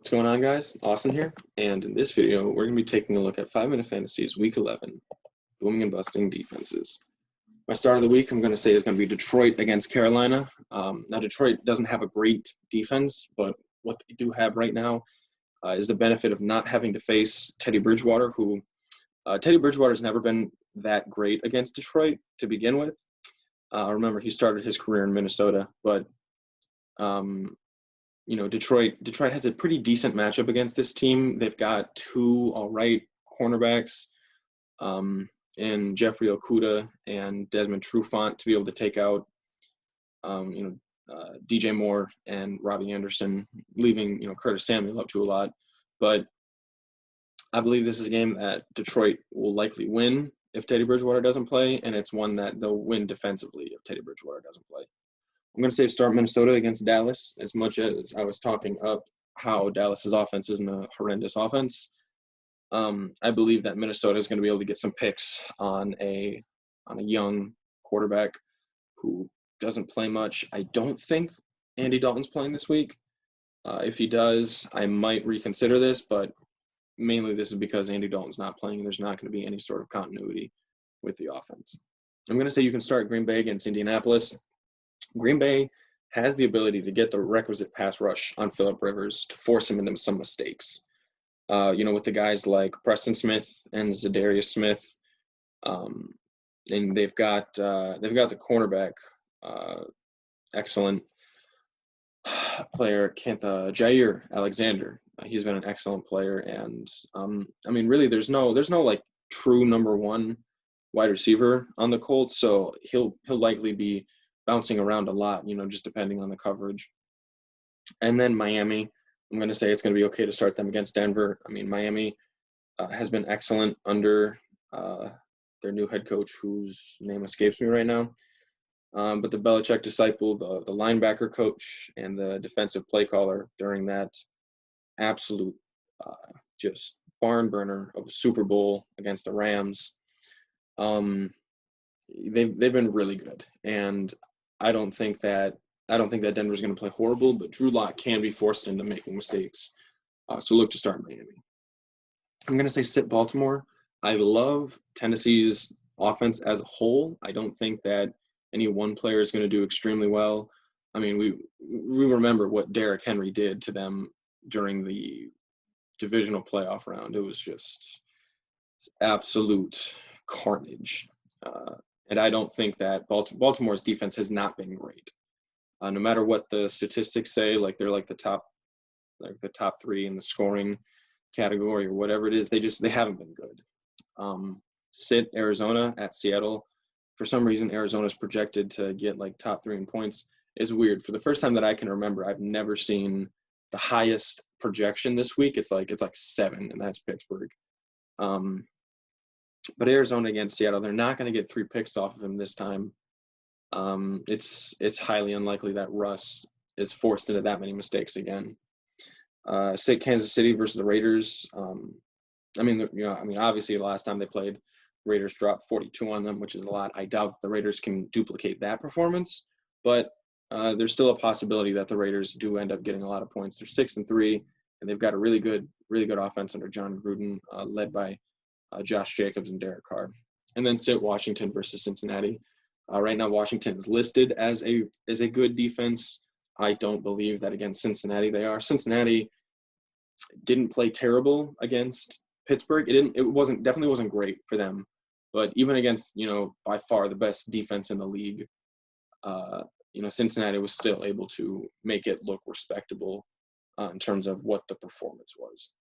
What's going on, guys? Austin here, and in this video, we're going to be taking a look at 5-Minute Fantasy's Week 11 booming and busting defenses. My start of the week, I'm going to say, is going to be Detroit against Carolina. Now, Detroit doesn't have a great defense, but what they do have right now is the benefit of not having to face Teddy Bridgewater, who Teddy Bridgewater's never been that great against Detroit to begin with. Remember, he started his career in Minnesota, but Detroit has a pretty decent matchup against this team. They've got two all right cornerbacks in Jeffrey Okudah and Desmond Trufant to be able to take out, DJ Moore and Robbie Anderson, leaving, Curtis Samuel up to a lot. But I believe this is a game that Detroit will likely win if Teddy Bridgewater doesn't play, and it's one that they'll win defensively if Teddy Bridgewater doesn't play. I'm going to say start Minnesota against Dallas, as much as I was talking up how Dallas's offense isn't a horrendous offense. I believe that Minnesota is going to be able to get some picks on a young quarterback who doesn't play much. I don't think Andy Dalton's playing this week. If he does, I might reconsider this, but mainly this is because Andy Dalton's not playing and there's not going to be any sort of continuity with the offense. I'm going to say you can start Green Bay against Indianapolis. Green Bay has the ability to get the requisite pass rush on Phillip Rivers to force him into some mistakes. With the guys like Preston Smith and Zadarius Smith, and they've got the cornerback, excellent player, Jair Alexander. He's been an excellent player, and really, there's no like true number one wide receiver on the Colts, so he'll likely be bouncing around a lot, just depending on the coverage. And then Miami, I'm going to say it's going to be okay to start them against Denver. Miami has been excellent under their new head coach, whose name escapes me right now. But the Belichick disciple, the linebacker coach, and the defensive play caller during that absolute just barn burner of a Super Bowl against the Rams, they've been really good. And I don't think that Denver's going to play horrible, but Drew Lock can be forced into making mistakes. So look to start Miami. I'm going to say sit Baltimore. I love Tennessee's offense as a whole. I don't think that any one player is going to do extremely well. We remember what Derrick Henry did to them during the divisional playoff round. It was just absolute carnage. And I don't think that Baltimore's defense has not been great. No matter what the statistics say, like they're like the top three in the scoring category or whatever it is, they haven't been good. Sit Arizona at Seattle. For some reason, Arizona's projected to get like top 3 in points. Is weird. For the first time that I can remember, I've never seen the highest projection this week. It's like 7, and that's Pittsburgh. But Arizona against Seattle, they're not going to get 3 picks off of him this time. It's highly unlikely that Russ is forced into that many mistakes again. Say Kansas City versus the Raiders. Obviously the last time they played, Raiders dropped 42 on them, which is a lot. I doubt that the Raiders can duplicate that performance, but there's still a possibility that the Raiders do end up getting a lot of points. They're 6-3, and they've got a really good offense under John Gruden, led by Josh Jacobs and Derek Carr. And then sit Washington versus Cincinnati. Right now, Washington is listed as a good defense. I don't believe that against Cincinnati they are. Cincinnati didn't play terrible against Pittsburgh. It definitely wasn't great for them. But even against, by far the best defense in the league, Cincinnati was still able to make it look respectable in terms of what the performance was.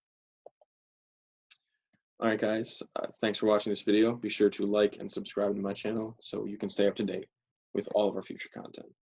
All right, guys, thanks for watching this video. Be sure to like and subscribe to my channel so you can stay up to date with all of our future content.